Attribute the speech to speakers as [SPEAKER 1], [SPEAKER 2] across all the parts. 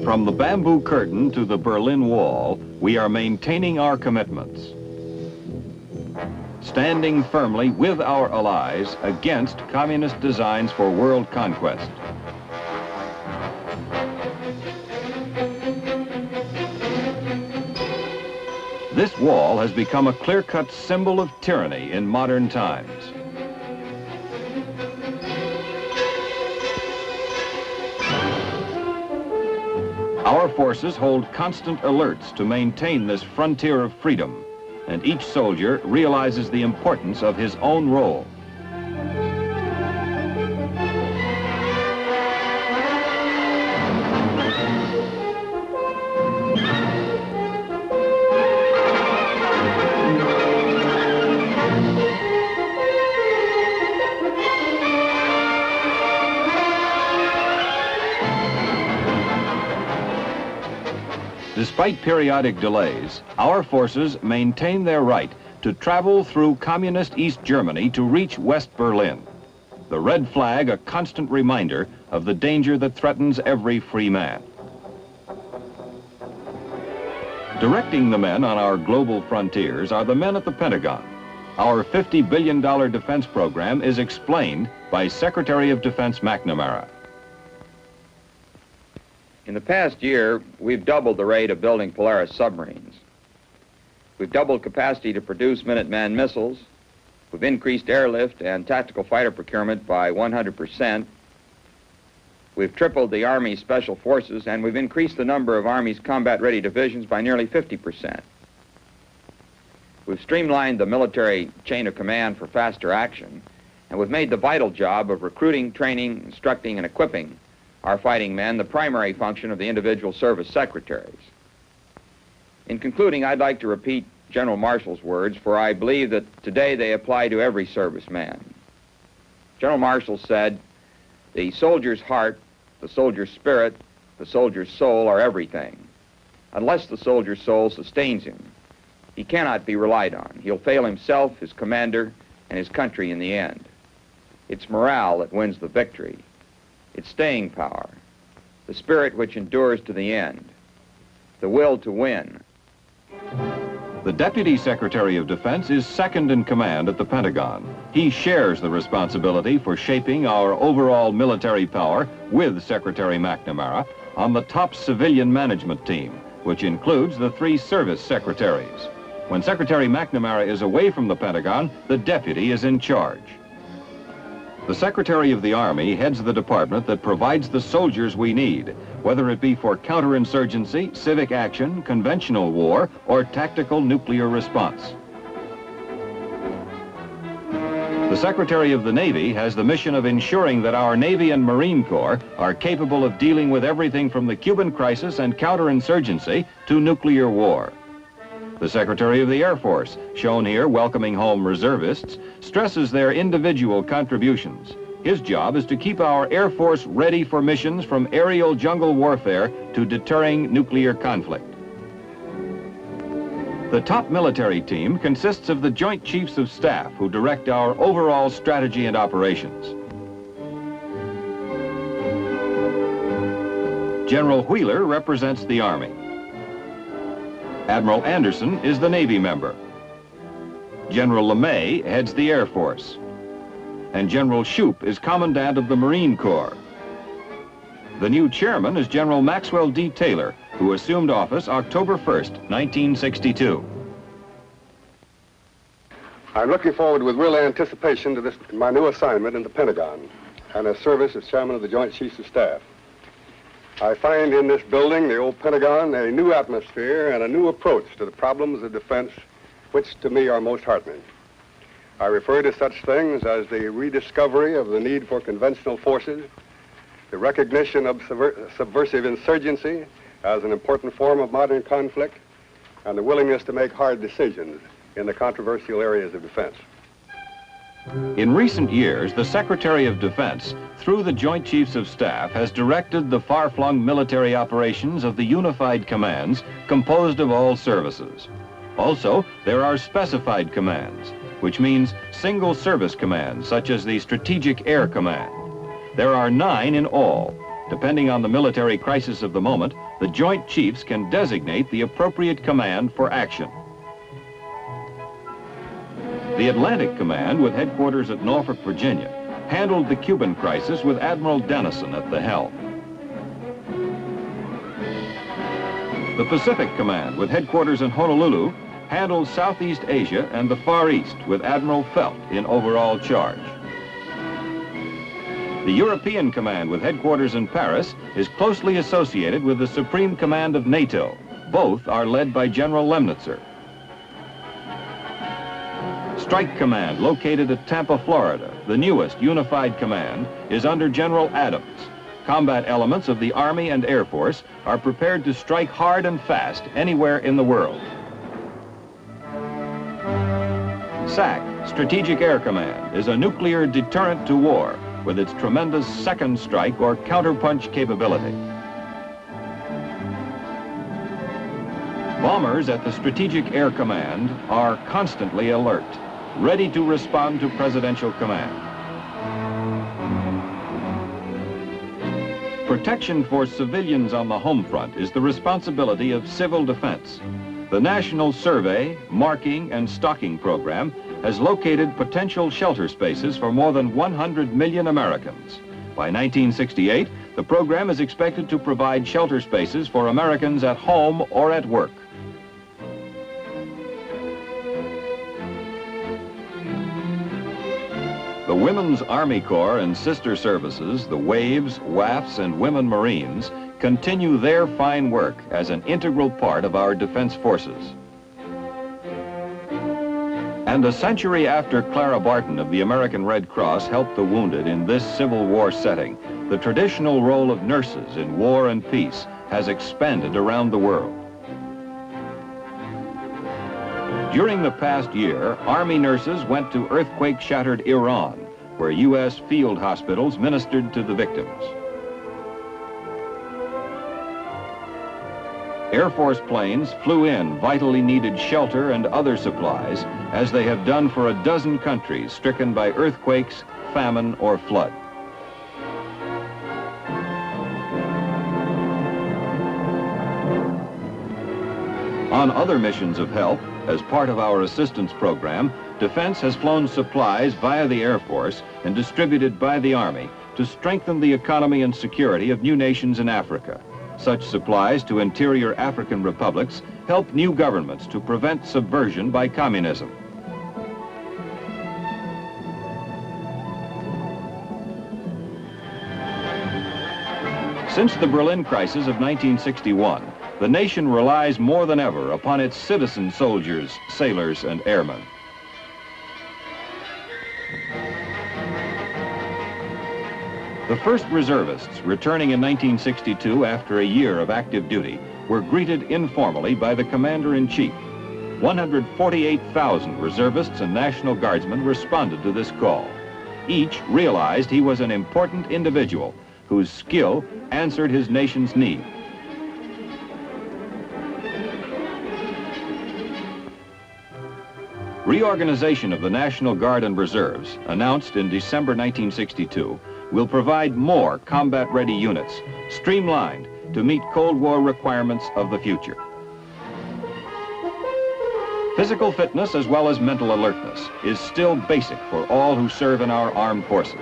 [SPEAKER 1] From the bamboo curtain to the Berlin Wall, we are maintaining our commitments, standing firmly with our allies against communist designs for world conquest. This wall has become a clear-cut symbol of tyranny in modern times. Our forces hold constant alerts to maintain this frontier of freedom, and each soldier realizes the importance of his own role. Despite periodic delays, our forces maintain their right to travel through communist East Germany to reach West Berlin. The red flag, a constant reminder of the danger that threatens every free man. Directing the men on our global frontiers are the men at the Pentagon. Our $50 billion defense program is explained by Secretary of Defense McNamara.
[SPEAKER 2] In the past year, we've doubled the rate of building Polaris submarines. We've doubled capacity to produce Minuteman missiles. We've increased airlift and tactical fighter procurement by 100%. We've tripled the Army's special forces, and we've increased the number of Army's combat-ready divisions by nearly 50%. We've streamlined the military chain of command for faster action, and we've made the vital job of recruiting, training, instructing, and equipping our fighting men the primary function of the individual service secretaries. In concluding, I'd like to repeat General Marshall's words, for I believe that today they apply to every serviceman. General Marshall said, "The soldier's heart, the soldier's spirit, the soldier's soul are everything. Unless the soldier's soul sustains him, he cannot be relied on. He'll fail himself, his commander, and his country in the end. It's morale that wins the victory. It's staying power, the spirit which endures to the end, the will to win."
[SPEAKER 1] The Deputy Secretary of Defense is second in command at the Pentagon. He shares the responsibility for shaping our overall military power with Secretary McNamara on the top civilian management team, which includes the 3 service secretaries. When Secretary McNamara is away from the Pentagon, the deputy is in charge. The Secretary of the Army heads the department that provides the soldiers we need, whether it be for counterinsurgency, civic action, conventional war, or tactical nuclear response. The Secretary of the Navy has the mission of ensuring that our Navy and Marine Corps are capable of dealing with everything from the Cuban crisis and counterinsurgency to nuclear war. The Secretary of the Air Force, shown here welcoming home reservists, stresses their individual contributions. His job is to keep our Air Force ready for missions from aerial jungle warfare to deterring nuclear conflict. The top military team consists of the Joint Chiefs of Staff who direct our overall strategy and operations. General Wheeler represents the Army. Admiral Anderson is the Navy member. General LeMay heads the Air Force. And General Shoup is Commandant of the Marine Corps. The new chairman is General Maxwell D. Taylor, who assumed office October 1st, 1962.
[SPEAKER 3] I'm looking forward with real anticipation to my new assignment in the Pentagon and a service as chairman of the Joint Chiefs of Staff. I find in this building, the old Pentagon, a new atmosphere and a new approach to the problems of defense, which to me are most heartening. I refer to such things as the rediscovery of the need for conventional forces, the recognition of subversive insurgency as an important form of modern conflict, and the willingness to make hard decisions in the controversial areas of defense.
[SPEAKER 1] In recent years, the Secretary of Defense, through the Joint Chiefs of Staff, has directed the far-flung military operations of the unified commands composed of all services. Also, there are specified commands, which means single service commands, such as the Strategic Air Command. There are 9 in all, Depending on the military crisis of the moment, the Joint Chiefs can designate the appropriate command for action. The Atlantic Command, with headquarters at Norfolk, Virginia, handled the Cuban crisis with Admiral Dennison at the helm. The Pacific Command, with headquarters in Honolulu, handled Southeast Asia and the Far East with Admiral Felt in overall charge. The European Command, with headquarters in Paris, is closely associated with the Supreme Command of NATO. Both are led by General Lemnitzer. Strike Command, located at Tampa, Florida, the newest unified command, is under General Adams. Combat elements of the Army and Air Force are prepared to strike hard and fast anywhere in the world. SAC, Strategic Air Command, is a nuclear deterrent to war with its tremendous second strike or counterpunch capability. Bombers at the Strategic Air Command are constantly alert, ready to respond to presidential command. Protection for civilians on the home front is the responsibility of civil defense. The National Survey, Marking, and Stocking Program has located potential shelter spaces for more than 100 million Americans. By 1968, the program is expected to provide shelter spaces for Americans at home or at work. The Women's Army Corps and sister services, the WAVES, WAFs, and Women Marines, continue their fine work as an integral part of our defense forces. And a century after Clara Barton of the American Red Cross helped the wounded in this Civil War setting, the traditional role of nurses in war and peace has expanded around the world. During the past year, Army nurses went to earthquake-shattered Iran, where U.S. field hospitals ministered to the victims. Air Force planes flew in vitally needed shelter and other supplies, as they have done for a dozen countries stricken by earthquakes, famine, or flood. On other missions of help, as part of our assistance program, Defense has flown supplies via the Air Force and distributed by the Army to strengthen the economy and security of new nations in Africa. Such supplies to interior African republics help new governments to prevent subversion by communism. Since the Berlin crisis of 1961, the nation relies more than ever upon its citizen soldiers, sailors, and airmen. The first reservists returning in 1962 after a year of active duty were greeted informally by the Commander-in-Chief. 148,000 reservists and National Guardsmen responded to this call. Each realized he was an important individual whose skill answered his nation's need. Reorganization of the National Guard and Reserves, announced in December 1962, will provide more combat-ready units, streamlined to meet Cold War requirements of the future. Physical fitness as well as mental alertness is still basic for all who serve in our armed forces.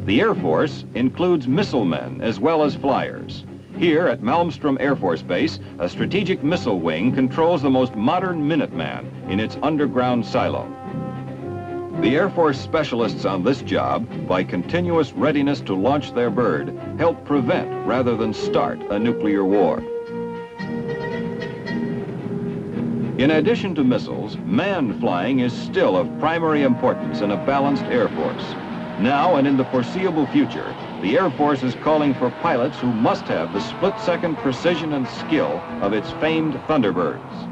[SPEAKER 1] The Air Force includes missile men as well as flyers. Here at Malmstrom Air Force Base, a strategic missile wing controls the most modern Minuteman in its underground silo. The Air Force specialists on this job, by continuous readiness to launch their bird, help prevent rather than start a nuclear war. In addition to missiles, manned flying is still of primary importance in a balanced Air Force. Now and in the foreseeable future, the Air Force is calling for pilots who must have the split-second precision and skill of its famed Thunderbirds.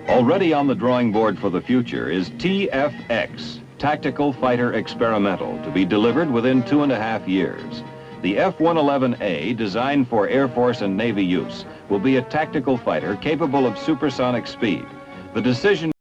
[SPEAKER 1] Already on the drawing board for the future is TFX, Tactical Fighter Experimental, to be delivered within 2.5 years. The F-111A, designed for Air Force and Navy use, will be a tactical fighter capable of supersonic speed. The decision